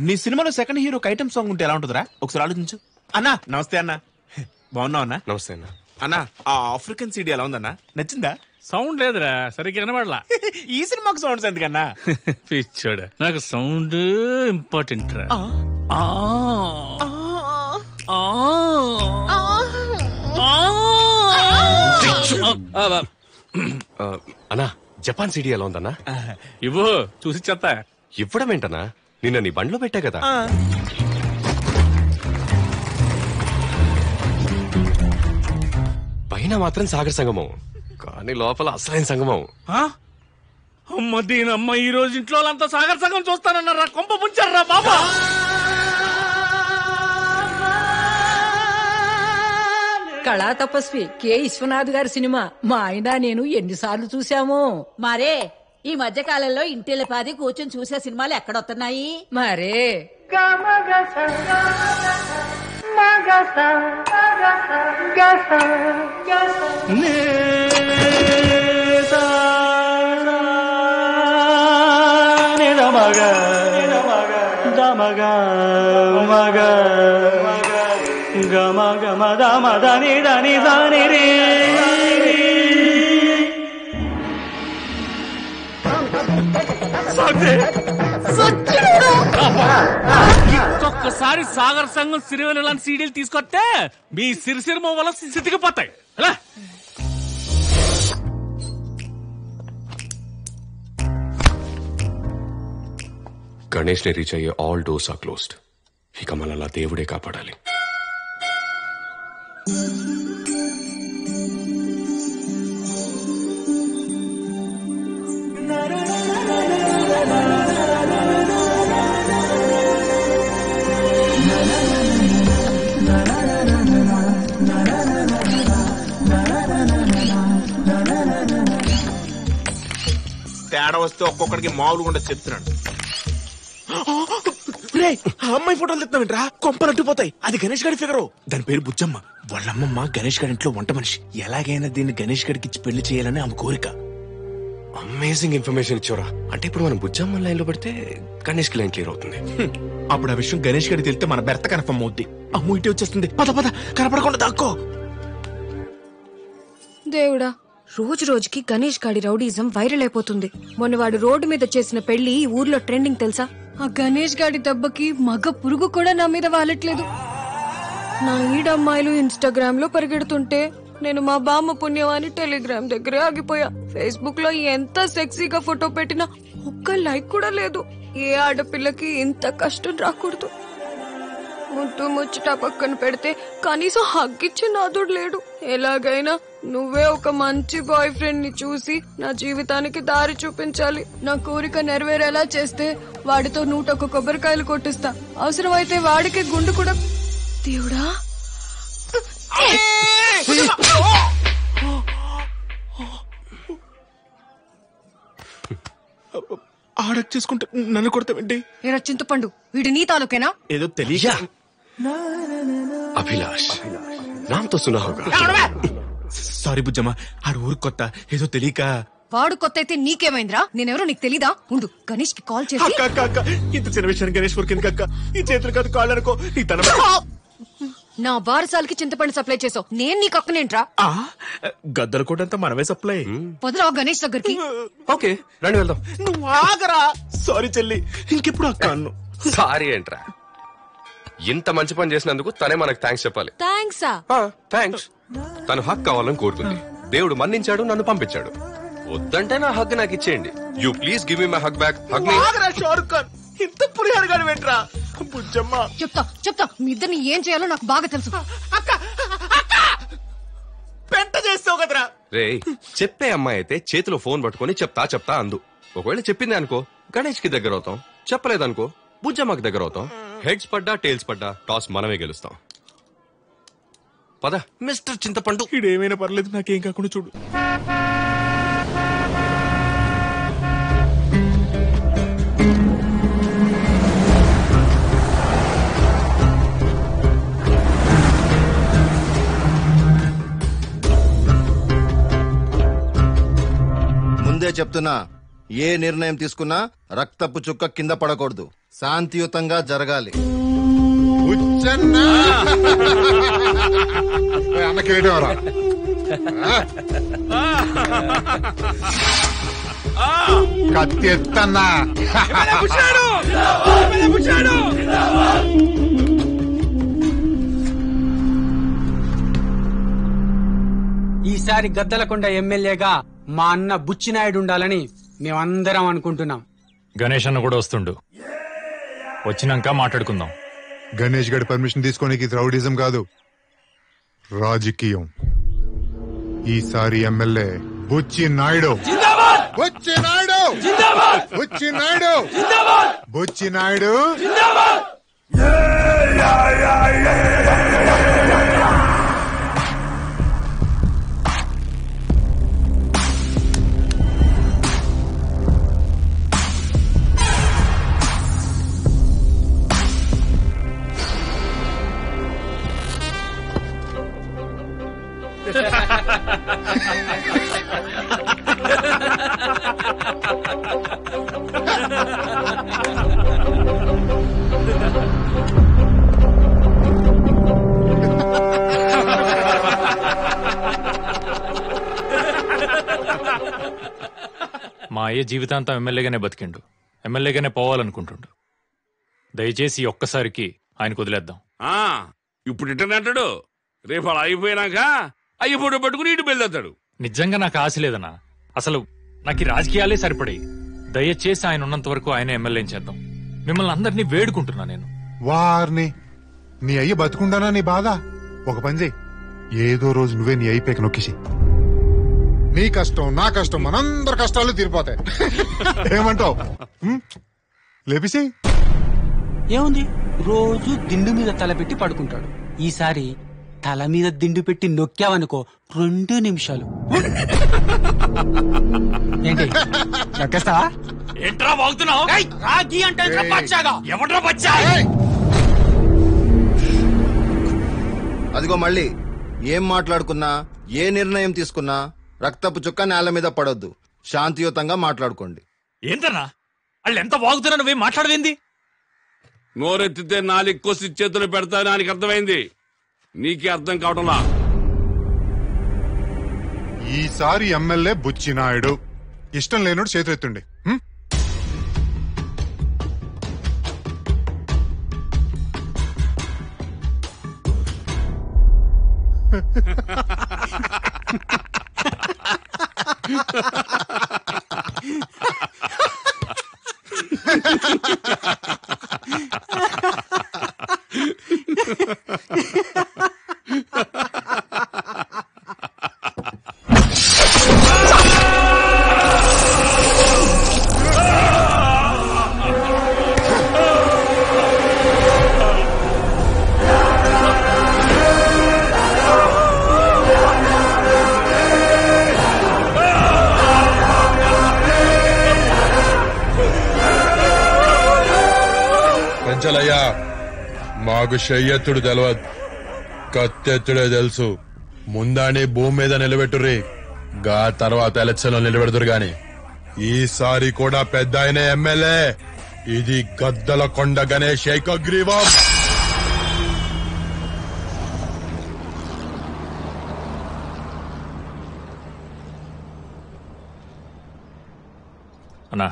నీ సినిమాలో second hero item song ఉంటే ఎలా ఉంటుందిరా? ఒకసారి ఆలోచించు. అన్నా నమస్తే అన్నా. బాగున్నావు అన్నా? నమస్తే అన్న. అన్నా ఆ ఆఫ్రికన్ సీడీ ఎలా ఉందన్నా? నచ్చిందా? సౌండ్ లేదురా, సరిగ్గా వినబడలా. ఈ సినిమాకు సౌండ్స్ ఎందుకన్నా? పిచ్చోడు, నాకు సౌండ్ ఇంపార్టెంట్ రా. అన్నా జపాన్ సిటీ ఎలా ఉందన్నా? ఇవ్వు చూసి చెత్త. ఇవ్వడం ఏంటన్నా? నిన్న నీ బండ్లో పెట్టా కదా. పైన మాత్రం సాగర్ సంగమం, కానీ లోపల అసలైన సంగమం. అమ్మ దీనమ్మ, ఈ రోజు ఇంట్లో వాళ్ళంతా సాగర్ సంగం చూస్తానన్నారా? కొంప ముంచారా బాబా. కళా తపస్వి కె విశ్వనాథ్ గారి సినిమా మా ఆయన నేను ఎన్నిసార్లు చూసాము. మరే ఈ మధ్య కాలంలో ఇంటిల్లిపాది కూర్చొని చూసే సినిమాలు ఎక్కడొస్తున్నాయి మరే. ఒక్కసారి సాగర్ సంఘం సిరివెల లాంటి సీడీలు తీసుకొస్తే మీ సిరిసిరిమ వల్ల సితికిపోతాయి. అలా గణేష్ ని రీచ్ అయ్యే ఆల్ డోర్స్ ఆర్ క్లోజ్డ్. ఇక మనల్ని దేవుడే కాపాడాలి. తేడా వస్తే ఒక్కొక్కడికి మామూలుగా ఉండదు చెప్తున్నాడు. అమ్మాయి ఫోటోలు తెస్తావేంట్రా? కొంపలట్టుపోతాయి. అది గణేష్ గడి ఫిగరు. దాని పేరు బుజ్జమ్మ. వాళ్ళమ్మమ్మ గణేష్ గడి ఇంట్లో వంట మనిషి. ఎలాగైనా దీన్ని గణేష్ గడికి ఇచ్చి పెళ్లి చేయాలని ఆమె కోరిక. అమేజింగ్ ఇన్ఫర్మేషన్ ఇచ్చారా. అంటే ఇప్పుడు మనం బుజ్జమ్మ లైన్ లో పెడితే గణేష్ కి లైన్ క్లియర్ అవుతుంది. అప్పుడు ఆ విషయం గణేష్ గడి తెలిస్తే మన భర్త కన్ఫర్మ్ అవుద్ది. అమ్మ ఇటే వచ్చేస్తుంది. పద పద, కనపడకుండా దాక్కో. దేవుడా, రోజు రోజుకి గణేష్ గాడి రౌడీజం వైరల్ అయిపోతుంది. మొన్న వాడు రోడ్డు మీద చేసిన పెళ్లి ఊర్లో ట్రెండింగ్ తెలుసా? ఆ గణేష్ గాడి దెబ్బకి మగ పురుగు కూడా నా మీద వాలట్లేదు. నా ఈడమ్మాయిలు ఇన్స్టాగ్రామ్ లో పరిగెడుతుంటే నేను మా బామ్మ పుణ్యమాని టెలిగ్రామ్ దగ్గరే ఆగిపోయా. ఫేస్బుక్ లో ఎంత సెక్సీగా ఫోటో పెట్టినా ఒక్క లైక్ కూడా లేదు. ఏ ఆడపిల్లకి ఇంత కష్టం రాకూడదు. ముట్టు ముచ్చట పక్కన పెడితే కనీసం హగ్గిచ్చే నాదుడు లేడు. ఎలాగైనా నువ్వే ఒక మంచి బాయ్ ఫ్రెండ్ ని చూసి నా జీవితానికి దారి చూపించాలి. నా కోరిక నెరవేరేలా చేస్తే వాడితో 101 కొబ్బరికాయలు కొట్టిస్తా. అవసరమైతే వాడికి గుండు కూడా. దేవుడా, ఆడక్ చేసుకుంటే నన్ను కొడతావేంటి? ఏరా చింతపండు, వీడి నీ తాలూకేనా? ఏదో తెలియక. అభిలాష్ నామ్తో సునా హోగా. సారీ బుజ్జమ్మ, ఆడు ఊరు కొత్త, ఏదో తెలియక. వాడు కొత్త అయితే నీకేమైందిరా? నేనెవరో నీకు తెలీదా? ఉండు, గణేష్ కి కాల్ చేసి. అక్క ఇంత చిన్న విషయాన్ని గణేష్ ఊరికి ఎందుకక్క? ఈ చేతులు కాదు కాళ్ళు అనుకో. నీ తన నా బారసాలకి చింతపండు సప్లై చేసావు, నేను నీకు అక్కనేంట్రా? గద్దల కోటంతా మనమే సప్లై. పొదరా గణేష్ దగ్గరికి. ఓకే రండి వెళ్దాం. నువ్వు ఆగరా. సారీ చెల్లి, ఇంకెప్పుడు అక్క అన్ను. సారీ ఏంట్రా? ఇంత మంచి పని చేసినందుకు తనే మనకు థ్యాంక్స్ చెప్పాలి. థ్యాంక్సా? థ్యాంక్స్. తను హక్ కావాలని కోరుకుంది. దేవుడు మన్నించాడు, నన్ను పంపించాడు. వద్దంటే నా హగ్ నాకు ఇచ్చేయండి. You please give me my hug back. Hug me. ఆగరా షారుఖ్ ఖాన్, ఇంత పురిహారగాడు వెంట్రా. బుజ్జమ్మ చెప్తా మీ ఇద్దరిని ఏం చేయాలో నాకు బాగా తెలుసు. అక్క పెంట చేస్తావు కదరా. రే, చెప్పే అమ్మాయి అయితే చేతిలో ఫోన్ పట్టుకొని చెప్తా అందు. ఒకవేళ చెప్పింది అనుకో గణేష్ కి దగ్గర అవుతాం, చెప్పలేదనుకో బుజ్జమ్మకి దగ్గర అవుతాం. హెడ్స్ పడ్డా టైల్స్ పడ్డా టాస్ మనమే గెలుస్తాం. పద మిస్టర్ చింతపండు. ఇడేమైనా పర్లేదు, నాకేం కాకుండా చూడు. ముందే చెప్తున్నా, ఏ నిర్ణయం తీసుకున్నా రక్తపు చుక్క కింద పడకూడదు. శాంతియుతంగా జరగాలి. అన్నకేటవరా కత్తి ఎత్తన్నా. ఈసారి గద్దలకొండ ఎమ్మెల్యేగా మా అన్న బుచ్చినాయుడు ఉండాలని మేమందరం అనుకుంటున్నాం. గణేష్ అన్న కూడా వస్తుండు, వచ్చినాక మాట్లాడుకుందాం. గణేష్ గడి పర్మిషన్ తీసుకోనికి రౌడిజం కాదు, రాజకీయం. ఈసారి ఎమ్మెల్యే బుచ్చి నాయుడు. బుచ్చి నాయుడు, బుచ్చి నాయుడు, బుచ్చి నాయుడు. మా అయ్య జీవితాంతం ఎమ్మెల్యేగానే బతికిండు, ఎమ్మెల్యేగానే పోవాలనుకుంటుండు. దయచేసి ఒక్కసారికి ఆయనకు వదిలేద్దాం. ఇప్పుడు ఇంటర్నెట్టాడు, రేపు అలా అయిపోయినాక అయ్యి ఫోటో పట్టుకుని ఇటు బయలుదేస్తాడు. నిజంగా నాకు ఆశ లేదన్నా, అసలు నాకు ఈ రాజకీయాలే సరిపడాయి. దయచేసి ఆయన ఉన్నంత వరకు ఆయన ఎమ్మెల్యే చేద్దాం. మిమ్మల్ని అందరినీ వేడుకుంటున్నా నేను. వారిని నీ అయ్య బతుకుండానా నీ బాధ? ఒక పని చేయి, ఏదో రోజు నువ్వే నీ అయిపోయాక నొక్కేసి. నీ కష్టం నా కష్టం మనందరి కష్టాలు తీరిపోతాయి. ఏమంటావు? లేపిసి ఏముంది, రోజు దిండు మీద తల పెట్టి పడుకుంటాడు. ఈసారి తల మీద దిండు పెట్టి నొక్కావనుకో 2 నిమిషాలు. ఏంటి నొక్కేస్తావా? ఏంట్రా వాగుతున్నావు? రాగి అంటే ఎవడ్రా బచ్చా? అదిగో మళ్ళీ ఏం మాట్లాడుకున్నా, ఏ నిర్ణయం తీసుకున్నా రక్తపు చుక్క నేల మీద పడొద్దు. శాంతియుతంగా మాట్లాడుకోండి. ఏంటన్నా వాళ్ళు ఎంత వాగుతున్నా నువ్వేం మాట్లాడవేంది? నోరెత్తితే 4 కోసి చేతులు పెడతా నాకు అర్థమైంది, నీకే అర్థం కావడంలా. ఈసారి ఎమ్మెల్యే బుచ్చి నాయుడు. ఇష్టం లేనోడు చేతులెత్తుండి. పెంచలయ్యా, మాకు చెయ్యెత్తుడు తెలవదు, కత్తెత్తుడే తెలుసు. ముందాని భూమి మీద నిలబెట్టుర్రి, గా తర్వాత ఎలక్షన్ లో నిలబెడుతురు గాని. ఈసారి కూడా పెద్ద ఆయన ఎమ్మెల్యే. ఇది గద్దలకొండ గణేష్ ఏకగ్రీవం. అన్నా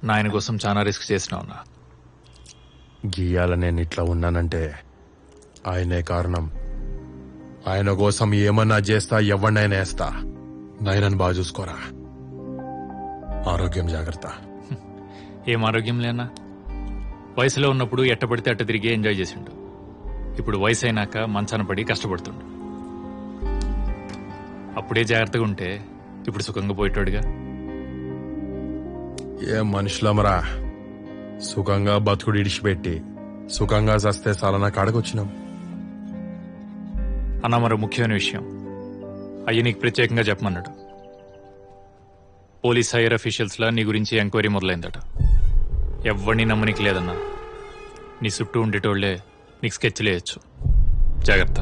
నాయన కోసం చాలా రిస్క్ చేసినావు అన్నా. గీయాల నేను ఇట్లా ఉన్నానంటే ఆయనే కారణం. ఆయన కోసం ఏమన్నా చేస్తా, ఎవరినైనా వేస్తా. నాయనని బాగా చూసుకోరా. ఆరోగ్యం జాగ్రత్త. ఏం ఆరోగ్యం లేనా? వయసులో ఉన్నప్పుడు ఎట్టబడితే అట్ట తిరిగి ఎంజాయ్ చేసిండు. ఇప్పుడు వయసు అయినాక మంచాన పడి కష్టపడుతుండు. అప్పుడే జాగ్రత్తగా ఉంటే ఇప్పుడు సుఖంగా పోయేటోడుగా. ఏం మనుషులమరా, సుఖంగా బతుకుడు ఇడిచిపెట్టి సుఖంగా చస్తే సాలనా కాడకొచ్చినాం. అన్నా మరో ముఖ్యమైన విషయం అయ్యి నీకు ప్రత్యేకంగా చెప్పమన్నాడు. పోలీస్ హైయర్ అఫీషియల్స్ లా నీ గురించి ఎంక్వైరీ మొదలైందట. ఎవరిని నమ్మనికి లేదన్నా. నీ చుట్టూ ఉండేటోళ్లే నీకు స్కెచ్లు వేయచ్చు. జాగ్రత్త.